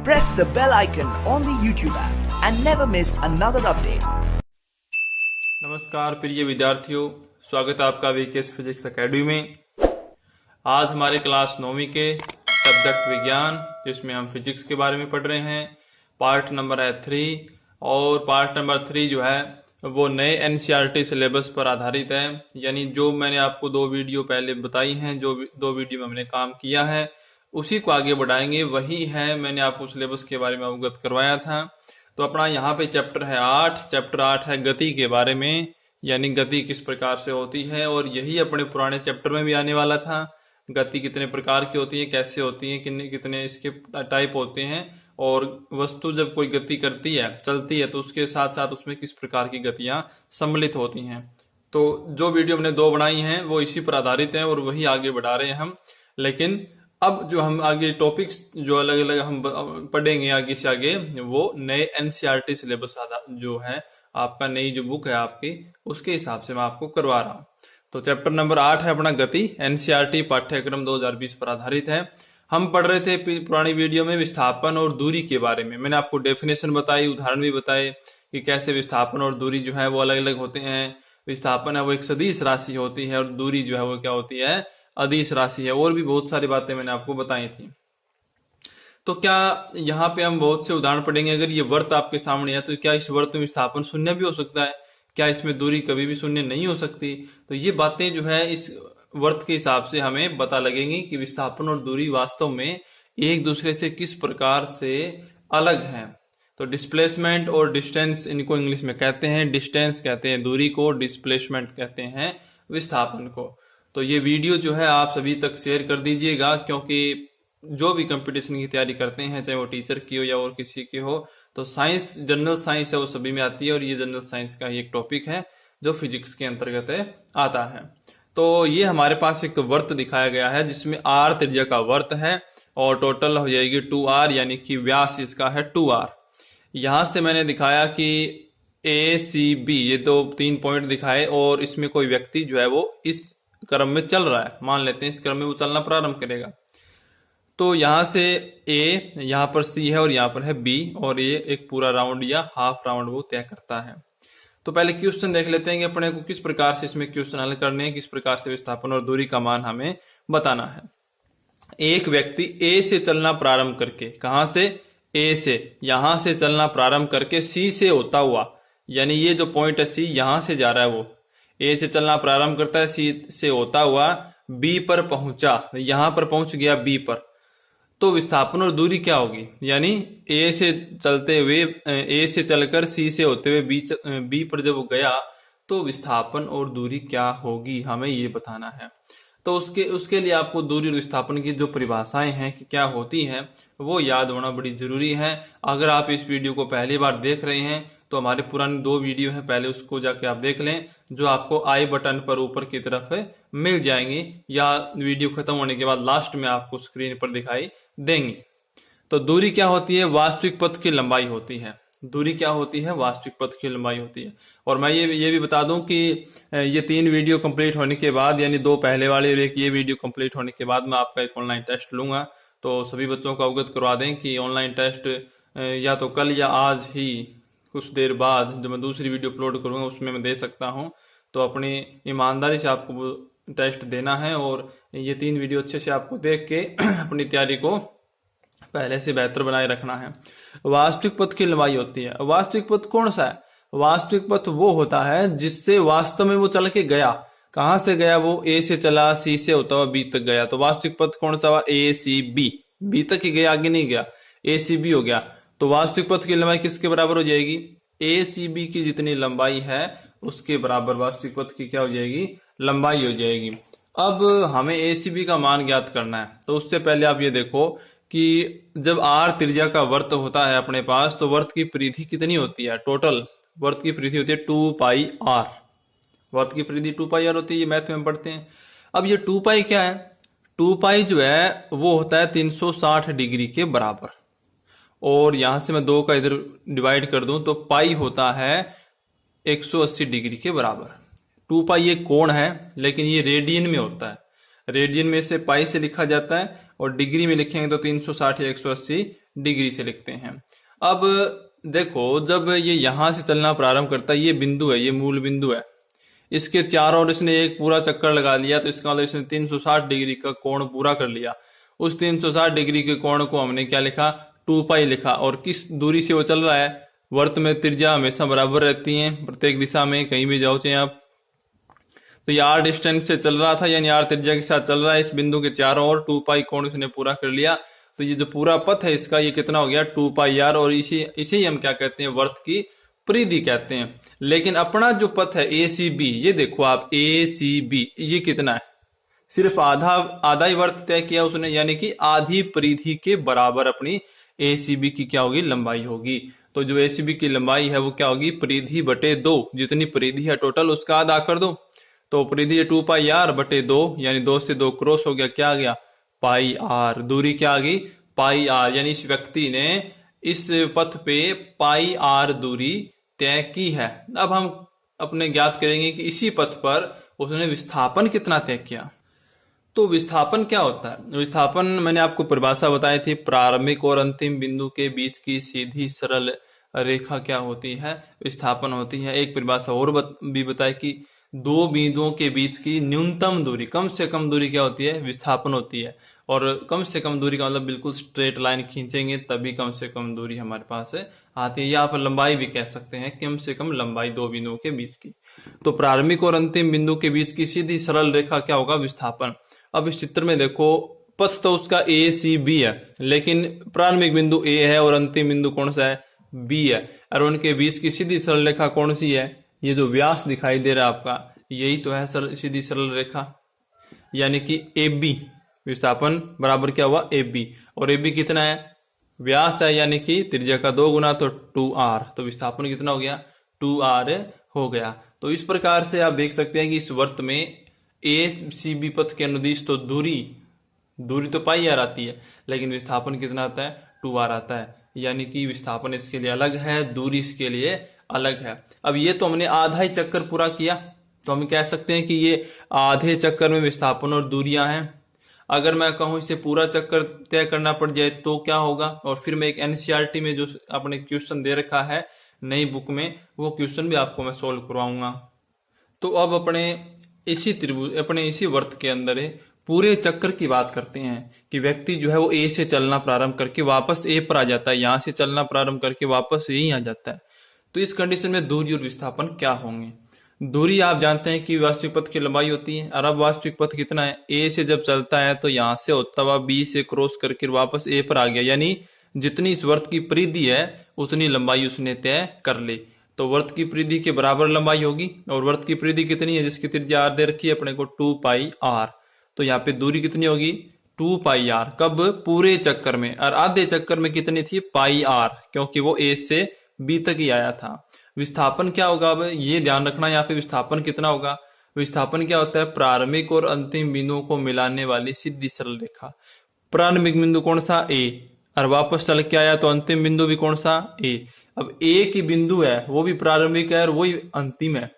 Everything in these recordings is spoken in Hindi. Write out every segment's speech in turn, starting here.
press the bell icon on the YouTube app and never miss another update. नमस्कार प्रिय विद्यार्थियों, स्वागत है आपका वीकेएस फिजिक्स एकेडमी में। आज हमारे क्लास 9वीं के सब्जेक्ट विज्ञान, जिसमें हम फिजिक्स के बारे में पढ़ रहे हैं। पार्ट नंबर है 3 और पार्ट नंबर 3 जो है वो नए एनसीईआरटी सिलेबस पर आधारित है। यानी जो मैंने आपको 2 वीडियो पहले बताई हैं, जो 2 वीडियो में हमने काम किया है उसी को आगे बढ़ाएंगे। वही है, मैंने आपको सिलेबस के बारे में अवगत करवाया था। तो अपना यहाँ पे चैप्टर है 8। चैप्टर 8 है गति के बारे में, यानी गति किस प्रकार से होती है। और यही अपने पुराने चैप्टर में भी आने वाला था। गति कितने प्रकार की होती है, कैसे होती है, कितने इसके टाइप होते हैं, और वस्तु जब कोई गति करती है, चलती है, तो उसके साथ साथ उसमें किस प्रकार की गतियां सम्मिलित होती हैं। तो जो वीडियो हमने 2 बनाई हैं वो इसी पर आधारित हैं और वही आगे बढ़ा रहे हैं हम। लेकिन अब जो हम आगे टॉपिक्स जो अलग अलग हम पढ़ेंगे आगे से आगे, वो नए एनसीईआरटी सिलेबस जो है आपका, नई जो बुक है आपकी, उसके हिसाब से मैं आपको करवा रहा हूँ। तो चैप्टर नंबर 8 है अपना गति, एनसीईआरटी पाठ्यक्रम 2020 पर आधारित है। हम पढ़ रहे थे पुरानी वीडियो में विस्थापन और दूरी के बारे में। मैंने आपको डेफिनेशन बताई, उदाहरण भी बताए कि कैसे विस्थापन और दूरी जो है वो अलग अलग होते हैं। विस्थापन है वो एक सदिश राशि होती है और दूरी जो है वो क्या होती है, अदिश राशि है। और भी बहुत सारी बातें मैंने आपको बताई थी। तो क्या यहाँ पे हम बहुत से उदाहरण पढ़ेंगे। अगर ये वर्त आपके सामने है तो क्या इस वर्त में विस्थापन शून्य भी हो सकता है? क्या इसमें दूरी कभी भी शून्य नहीं हो सकती? तो ये बातें जो है इस वर्त के हिसाब से हमें पता लगेंगी कि विस्थापन और दूरी वास्तव में एक दूसरे से किस प्रकार से अलग हैं। तो डिस्प्लेसमेंट और डिस्टेंस इनको इंग्लिश में कहते हैं। डिस्टेंस कहते हैं दूरी को, डिस्प्लेसमेंट कहते हैं विस्थापन को। तो ये वीडियो जो है आप सभी तक शेयर कर दीजिएगा, क्योंकि जो भी कंपटीशन की तैयारी करते हैं, चाहे वो टीचर की हो या और किसी की हो, तो साइंस, जनरल साइंस है वो सभी में आती है। और ये जनरल साइंस का ही एक टॉपिक है जो फिजिक्स के अंतर्गत आता है। तो ये हमारे पास एक वर्त दिखाया गया है जिसमें r त्रिज्या का वर्त है और टोटल हो जाएगी 2r, यानी कि व्यास इसका है 2r। यहां से मैंने दिखाया कि ACB, ये 3 पॉइंट दिखाए और इसमें कोई व्यक्ति जो है वो इस क्रम में चल रहा है। मान लेते हैं इस क्रम में वो चलना प्रारंभ करेगा। तो यहां से A, यहां पर C है और यहां पर है B, और ये एक पूरा राउंड या हाफ राउंड वो तय करता है। तो पहले क्वेश्चन देख लेते हैं कि अपने को किस प्रकार से इसमें क्वेश्चन हल करने हैं, किस प्रकार से विस्थापन और दूरी का मान हमें बताना है। एक व्यक्ति A से चलना प्रारंभ करके, कहां से, A से, यहां से चलना प्रारंभ करके C से होता हुआ, यानी ये जो पॉइंट है C, यहां से जा रहा है वो, A से चलना प्रारंभ करता है, C से होता हुआ B पर पहुंचा, यहां पर पहुंच गया B पर। तो विस्थापन और दूरी क्या होगी, यानी A से चलते हुए, A से चलकर C से होते हुए B पर जब वो गया, तो विस्थापन और दूरी क्या होगी, हमें ये बताना है। तो उसके लिए आपको दूरी और विस्थापन की जो परिभाषाएं हैं कि क्या होती हैं, वो याद होना बड़ी जरूरी है। अगर आप इस वीडियो को पहली बार देख रहे हैं तो हमारे पुराने 2 वीडियो हैं, पहले उसको जाके आप देख लें, जो आपको आई बटन पर ऊपर की तरफ मिल जाएंगे, या वीडियो खत्म होने के बाद लास्ट में आपको स्क्रीन पर दिखाई देंगे। तो दूरी क्या होती है, वास्तविक पथ की लंबाई होती है। दूरी क्या होती है, वास्तविक पथ की लंबाई होती है। और मैं ये भी बता दूं कि ये 3 वीडियो कंप्लीट होने के बाद, यानी 2 पहले वाले और एक ये वीडियो कंप्लीट होने के बाद मैं आपका एक ऑनलाइन टेस्ट लूंगा। तो सभी बच्चों को अवगत करवा दें कि ऑनलाइन टेस्ट या तो कल या आज ही कुछ देर बाद जो मैं दूसरी वीडियो अपलोड करूंगा उसमें मैं दे सकता हूं। तो अपनी ईमानदारी से आपको टेस्ट देना है और ये 3 वीडियो अच्छे से आपको देख के अपनी तैयारी को पहले से बेहतर बनाए रखना है। वास्तविक पथ की लंबाई होती है। वास्तविक पथ कौन सा है? वास्तविक पथ वो होता है जिससे वास्तव में वो चल के गया। कहां से गया वो? A से चला, C से होता हुआ B तक गया। तो वास्तविक पथ कौन सा हुआ? ACB, B तक ही गया, आगे नहीं गया, ACB हो गया। तो वास्तविक पथ की लंबाई किसके बराबर हो जाएगी? ACB की जितनी लंबाई है उसके बराबर वास्तविक पथ की क्या हो जाएगी? लंबाई हो जाएगी। अब हमें ACB का मान ज्ञात करना है। तो उससे पहले आप ये देखो कि जब r त्रिज्या का वर्त होता है अपने पास, तो वर्त की परिधि कितनी होती है? टोटल वर्त की परिधि होती है 2πr। वर्त की परिधि 2πr होती है, ये मैथ में पढ़ते हैं। अब ये 2π क्या है? 2π जो है वो होता है 360 डिग्री के बराबर। और यहां से मैं 2 का इधर डिवाइड कर दूं तो पाई होता है 180 डिग्री के बराबर। 2π ये कोण है, लेकिन ये रेडियन में होता है। रेडियन में से पाई से लिखा जाता है और डिग्री में लिखेंगे तो 360 या 180 डिग्री से लिखते हैं। अब देखो जब ये यहां से चलना प्रारंभ करता है, ये बिंदु है, ये मूल बिंदु है, इसके चारों ओर इसने एक पूरा चक्कर लगा लिया, तो इसका मतलब इसने 360 डिग्री का कोण पूरा कर लिया। उस 360 डिग्री के कोण को हमने क्या लिखा, 2 पाई लिखा। और किस दूरी से वो चल रहा है, वृत्त में त्रिज्या हमेशा बराबर रहती है प्रत्येक दिशा में, कहीं भी जाओ चाहे आप। तो ये r डिस्टेंस से चल रहा था, यानी r त्रिज्या के साथ चल रहा है। इस बिंदु के चारों ओर 2 पाई कोण इसने पूरा कर लिया। तो ये जो पूरा पथ है इसका, ये कितना हो गया, 2 पाई r। और इसे ही हम क्या कहते हैं, वृत्त की परिधि कहते हैं। लेकिन अपना जो पथ है ACB, ये देखो आप ACB, ये कितना है, सिर्फ आधा ही वृत्त तय किया उसने, यानी कि आधी परिधि के बराबर अपनी ACB की क्या होगी, लंबाई होगी। तो जो ACB की लंबाई है वो क्या होगी, परिधि बटे 2, जितनी परिधि है टोटल उसका आधा कर दो। तो परिधि है 2 पाई r बटे 2, यानी 2 से 2 क्रॉस हो गया, क्या आ गया, पाई r। दूरी क्या आ गई, पाई r। यानी इस व्यक्ति ने इस पथ पे पाई r दूरी तय की है। अब हम अपने ज्ञात करेंगे कि इसी पथ पर उसने विस्थापन कितना तय किया। तो विस्थापन क्या होता है, विस्थापन मैंने आपको परिभाषा बताई थी, प्रारंभिक और अंतिम बिंदु के बीच की सीधी सरल रेखा क्या होती है, विस्थापन होती है। एक परिभाषा और भी बताई कि दो बिंदुओं के बीच की न्यूनतम दूरी, कम से कम दूरी क्या होती है, विस्थापन होती है। और कम से कम दूरी का मतलब बिल्कुल स्ट्रेट लाइन खींचेंगे तभी कम से कम दूरी हमारे पास आती है, या आप लंबाई भी कह सकते हैं, कम से कम लंबाई दो बिंदुओं के बीच की। तो प्रारंभिक और अंतिम बिंदु के बीच की सीधी सरल रेखा क्या होगा, विस्थापन। अब इस चित्र में देखो, पथ तो उसका ACB है, लेकिन प्रारंभिक बिंदु A है और अंतिम बिंदु कौन सा है, B है। और उनके बीच की सीधी सरल रेखा कौन सी है, ये जो व्यास दिखाई दे रहा है आपका, यही तो है सीधी सरल रेखा, यानी कि AB। विस्थापन बराबर क्या हुआ, AB। और AB कितना है, व्यास है, यानी कि त्रिज्या का 2 गुना, तो 2r। तो विस्थापन कितना हो गया, 2r हो गया। तो इस प्रकार से आप देख सकते हैं कि इस वृत्त में ACB पथ के अनुदिश तो दूरी तो पाई r आती है, लेकिन विस्थापन कितना आता है, 2r आता है। यानी कि विस्थापन इसके लिए अलग है, दूरी इसके लिए अलग है। अब ये तो हमने आधा ही चक्कर पूरा किया, तो हम कह सकते हैं कि ये आधे चक्कर में विस्थापन और दूरियां हैं। अगर मैं कहूं इसे पूरा चक्कर तय करना पड़ जाए तो क्या होगा, और फिर मैं एक NCERT में जो अपने क्वेश्चन दे रखा है नई बुक में, वो क्वेश्चन भी आपको मैं सोल्व करवाऊंगा। तो अब अपने इसी वृत्त के अंदर पूरे चक्कर की बात करते हैं कि व्यक्ति जो है वो A से चलना प्रारंभ करके वापस A पर आ जाता है, यहां से चलना प्रारंभ करके वापस यहीं आ जाता है। तो इस कंडीशन में दूरी और विस्थापन क्या होंगे। दूरी आप जानते हैं कि वास्तविक पथ की लंबाई होती है, और अब वास्तविक पथ कितना है, A से जब चलता है तो यहां से होता हुआ B से क्रॉस करके वापस A पर आ गया, यानी जितनी इस वृत्त की परिधि है उतनी लंबाई उसने तय कर ली। तो वृत्त की परिधि के बराबर लंबाई होगी, और वृत्त की परिधि कितनी है, जिसकी त्रिज्या r दे रखी है अपने को, 2 पाई r। तो यहाँ पे दूरी कितनी होगी, 2 पाई r। कब, पूरे चक्कर में। और आधे चक्कर में कितनी थी, पाई r, क्योंकि वो A से B तक ही आया था। विस्थापन क्या होगा, अब ये ध्यान रखना, यहाँ पे विस्थापन कितना होगा। विस्थापन क्या होता है, प्रारंभिक और अंतिम बिंदुओं को मिलाने वाली सीधी सरल रेखा। प्रारंभिक बिंदु कौन सा, A, और वापस चल के आया तो अंतिम बिंदु भी कौन सा, A। अब A की बिंदु है वो भी प्रारंभिक है और वही अंतिम है,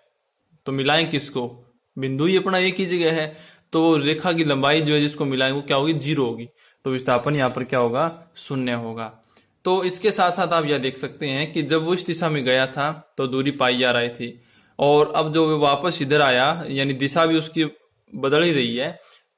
तो मिलाएं किसको, बिंदु ही अपना एक ही जगह है, तो रेखा की लंबाई जो है जिसको मिलाएं वो क्या होगी, 0 होगी। तो विस्थापन यहाँ पर क्या होगा, 0 होगा। तो इसके साथ साथ आप यह देख सकते हैं कि जब वो इस दिशा में गया था तो दूरी पाई r आई थी, और अब जो वो वापस इधर आया, यानी दिशा भी उसकी बदल ही रही है,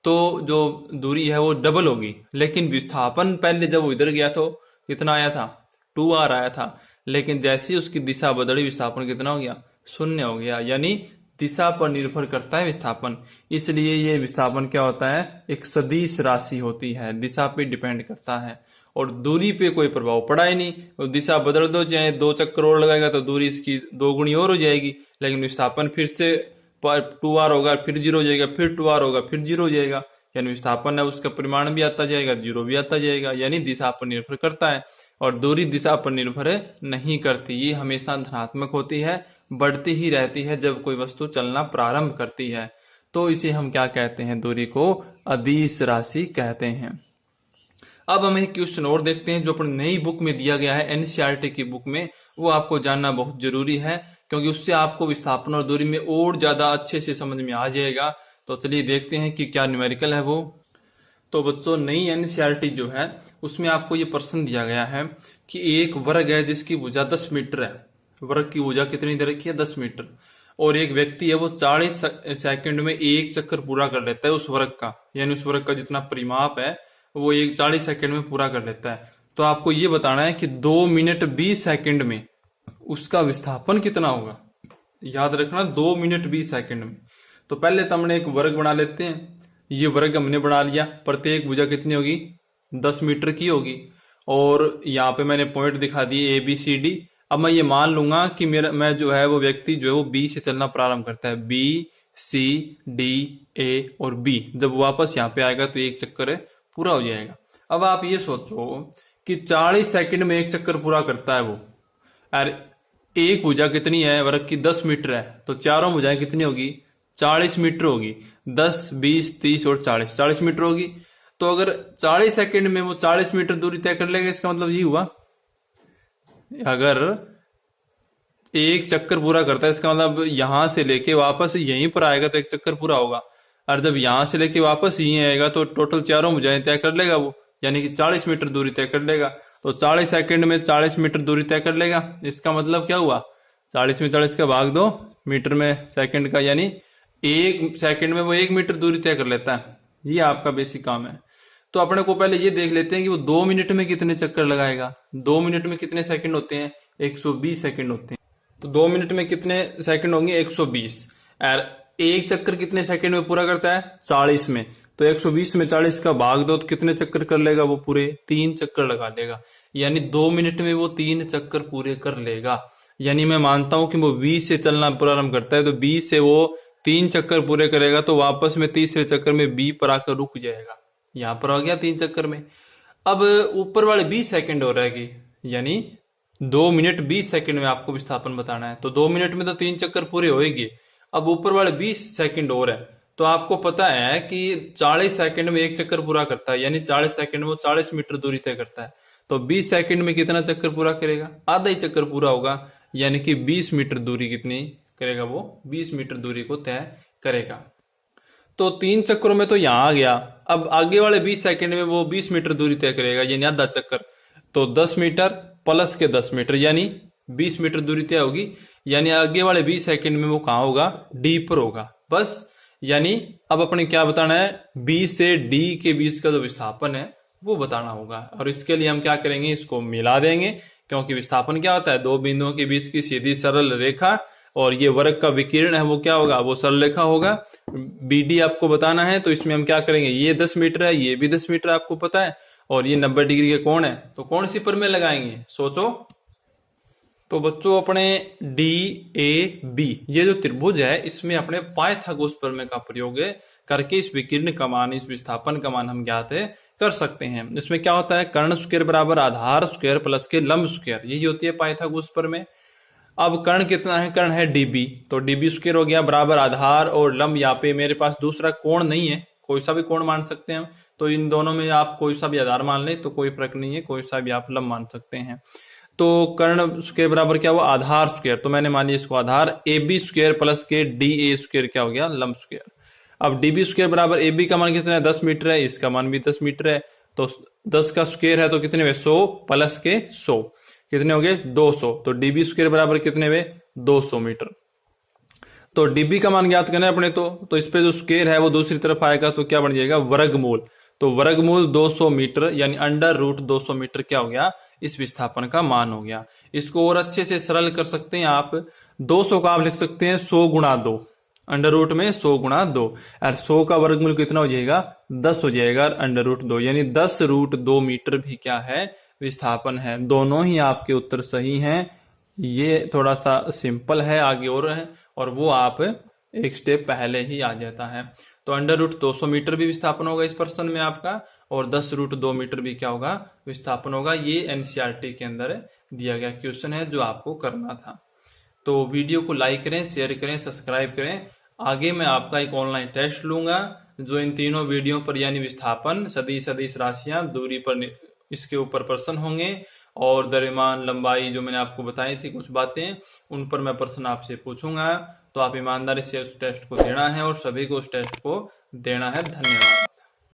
तो जो दूरी है वो डबल होगी। लेकिन विस्थापन पहले जब वो इधर गया तो कितना आया था, 2r आया था, लेकिन जैसे ही उसकी दिशा बदली विस्थापन कितना हो गया, 0 हो गया। यानी दिशा पर निर्भर करता है विस्थापन, इसलिए ये विस्थापन क्या होता है, एक सदिश राशि होती है, दिशा पे डिपेंड करता है, और दूरी पे कोई प्रभाव पड़ा ही नहीं। और दिशा बदल दो, चाहे 2 चक्कर और लगाएगा तो दूरी इसकी 2 गुनी और हो जाएगी, लेकिन विस्थापन फिर से 2r होगा, फिर 0 हो जाएगा, फिर 2r होगा, फिर 0 हो जाएगा। यानी विस्थापन है उसका परिमाण भी आता जाएगा, 0 भी आता जाएगा, यानी दिशा पर निर्भर करता है। और दूरी दिशा पर निर्भर नहीं करती, ये हमेशा धनात्मक होती है, बढ़ती ही रहती है जब कोई वस्तु चलना प्रारंभ करती है। तो इसे हम क्या कहते हैं, दूरी को अदिश राशि कहते हैं। अब हम एक क्वेश्चन और देखते हैं जो अपनी नई बुक में दिया गया है, NCERT की बुक में, वो आपको जानना बहुत जरूरी है, क्योंकि उससे आपको विस्थापन और दूरी में और ज्यादा अच्छे से समझ में आ जाएगा। तो चलिए देखते हैं कि क्या न्यूमेरिकल है वो। तो बच्चों नई एनसीईआरटी जो है उसमें आपको ये प्रश्न दिया गया है कि एक वर्ग है जिसकी भुजा 10 मीटर है। वर्ग की भुजा कितनी दे रखी है? 10 मीटर। और एक व्यक्ति है वो 40 सेकंड में एक चक्कर पूरा कर लेता है उस वर्ग का, यानी उस वर्ग का जितना परिमाप है वो एक 40 सेकंड में पूरा कर लेता है। तो आपको ये बताना है कि 2 मिनट 20 सेकंड में उसका विस्थापन कितना होगा। याद रखना 2 मिनट 20 सेकंड में। तो पहले तो हमने एक वर्ग बना लेते हैं। ये वर्ग हमने बना लिया। प्रत्येक भुजा कितनी होगी? 10 मीटर की होगी। और यहाँ पे मैंने पॉइंट दिखा दिए ABCD। अब मैं ये मान लूंगा कि मैं जो है वो व्यक्ति जो है वो B से चलना प्रारंभ करता है। B, C, D, A और B। जब वापस यहाँ पे आएगा तो एक चक्कर पूरा हो जाएगा। अब आप ये सोचो कि 40 सेकंड में एक चक्कर पूरा करता है वो, और एक भुजा कितनी है? वर्ग की 10 मीटर है, तो चारों भुजाएं कितनी होगी? 40 मीटर होगी। 10, 20, 30 और 40 मीटर होगी। तो अगर 40 सेकंड में वो 40 मीटर दूरी तय कर लेगा, इसका मतलब ये हुआ अगर एक चक्कर पूरा करता है इसका मतलब यहां से लेके वापस यहीं पर आएगा तो एक चक्कर पूरा होगा, और जब यहां से लेके वापस यहीं आएगा तो टोटल चारों भुजाएं तय कर लेगा वो, यानी कि 40 मीटर दूरी तय कर लेगा। तो 40 सेकंड में 40 मीटर दूरी तय कर लेगा। इसका मतलब क्या हुआ? 40 में 40 का भाग दो मीटर में सेकंड का, यानी एक सेकंड में वो 1 मीटर दूरी तय कर लेता है। ये आपका बेसिक काम है। तो अपने को पहले ये देख लेते हैं कि वो 2 मिनट में कितने चक्कर लगाएगा। 2 मिनट में कितने सेकंड होते हैं? 120 सेकंड होते हैं। तो 2 मिनट में कितने सेकंड होंगे? 120। और एक चक्कर कितने सेकंड में पूरा करता है? 40 में। तो 120 में 40 का भाग दो तो कितने चक्कर कर लेगा वो? पूरे 3 चक्कर लगा लेगा। यानी 2 मिनट में वो 3 चक्कर पूरे कर लेगा। यानी मैं मानता हूं कि वो 20 से चलना प्रारंभ करता है, तो 20 से वो 3 चक्कर पूरे करेगा, तो वापस में तीसरे चक्कर में B पर आकर रुक जाएगा। यहां पर आ गया 3 चक्कर में। अब ऊपर वाले 20 सेकंड हो रहेगी, यानी 2 मिनट 20 सेकंड में आपको विस्थापन बताना है। तो 2 मिनट में तो 3 चक्कर पूरे होएंगे। अब ऊपर वाले 20 सेकंड और है, तो आपको पता है कि 40 सेकंड में एक चक्कर पूरा करता है, यानी 40 सेकंड में वो 40 मीटर दूरी तय करता है। तो 20 सेकंड में कितना चक्कर पूरा करेगा? आधा ही चक्कर पूरा होगा, यानी कि 20 मीटर दूरी कितनी करेगा? वो 20 मीटर दूरी को तय करेगा। तो 3 चक्करों में तो यहां आ गया। अब आगे वाले 20 सेकंड में वो 20 मीटर दूरी तय करेगा, यानी आधा चक्कर। तो 10 मीटर प्लस के 10 मीटर, यानी 20 मीटर दूरी तय होगी। यानी आगे वाले 20 सेकंड में वो कहां होगा? D पर होगा। बस, यानी अब अपने क्या बताना है? B से D के बीच का जो विस्थापन है वो बताना होगा। और इसके लिए हम क्या करेंगे? इसको मिला देंगे, क्योंकि विस्थापन क्या होता है? दो बिंदुओं के बीच की सीधी सरल रेखा, और ये वर्ग का विकिरण है वो क्या होगा? वो सरल रेखा होगा। BD आपको बताना है, तो इसमें हम क्या करेंगे? ये 10 मीटर है, ये भी 10 मीटर आपको पता है, और ये 90 डिग्री के कोण है, तो कौन सी पर में लगाएंगे? सोचो। तो बच्चों अपने DAB ये जो त्रिभुज है इसमें अपने पाइथागोरस प्रमेय का प्रयोग करके इस विकिरण का मान, इस विस्थापन का मान हम ज्ञात कर सकते हैं। इसमें क्या होता है? कर्ण स्क्वायर बराबर आधार स्क्वायर प्लस के लंब स्क्वायर, यही होती है पाइथागोरस प्रमेय। अब कर्ण कितना है? कर्ण है DB, तो DB स्क्वायर हो गया बराबर आधार और लंब। यहाँ पे मेरे पास दूसरा कोण नहीं है, कोई सा भी कोण मान सकते हैं हम, तो इन दोनों में आप कोई सा भी आधार मान ले तो कोई फर्क नहीं है, कोई सा भी आप लंब मान सकते हैं। तो कर्ण स्क्वायर बराबर क्या हुआ? आधार स्क्वायर, तो मैंने मान लिया इसको आधार। AB स्क्वायर प्लस के DA स्क्वायर क्या हो गया? लंब स्क्वायर। अब DB स्क्वायर बराबर AB का मान कितना है? 10 मीटर है, इसका मान भी 10 मीटर है, तो 10 का स्क्वायर है तो कितने हुए? 100 प्लस के 100 कितने हो गए? 200। तो DB स्क्वायर बराबर कितने हुए? 200 मीटर। तो DB का मान ज्ञात करना है अपने, तो इस पे जो स्क्वायर है वो दूसरी तरफ आएगा, तो क्या बन जाएगा? वर्गमूल। तो वर्गमूल 200 मीटर, यानी अंडर रूट 200 मीटर क्या हो गया? इस विस्थापन का मान हो गया। इसको और अच्छे से सरल कर सकते हैं आप। 200 का आप लिख सकते हैं 100 गुणा 2, अंडर रूट में 100 गुणा 2, और 100 का वर्गमूल कितना हो जाएगा? 10 हो जाएगा, अंडर रूट 2, यानी 10 रूट 2 मीटर भी क्या है? विस्थापन है। दोनों ही आपके उत्तर सही हैं। ये थोड़ा सा सिंपल है, आगे और है, और वो आप एक स्टेप पहले ही आ जाता है। तो अंडर रूट 200 मीटर भी विस्थापन होगा इस प्रश्न में आपका, और 10 रूट 2 मीटर भी क्या होगा? विस्थापन होगा। ये एनसीईआरटी के अंदर दिया गया क्वेश्चन है जो आपको करना था। तो वीडियो को लाइक करें, शेयर करें, सब्सक्राइब करें। आगे मैं आपका एक ऑनलाइन टेस्ट लूंगा जो इन तीनों वीडियो पर, यानी विस्थापन, सदिश सदिश राशियां, दूरी पर, इसके ऊपर प्रश्न होंगे, और द्रव्यमान, लंबाई जो मैंने आपको बताई थी कुछ बातें, उन पर मैं प्रश्न आपसे पूछूंगा। तो आप ईमानदारी से उस टेस्ट को देना है और सभी को उस टेस्ट को देना है। धन्यवाद।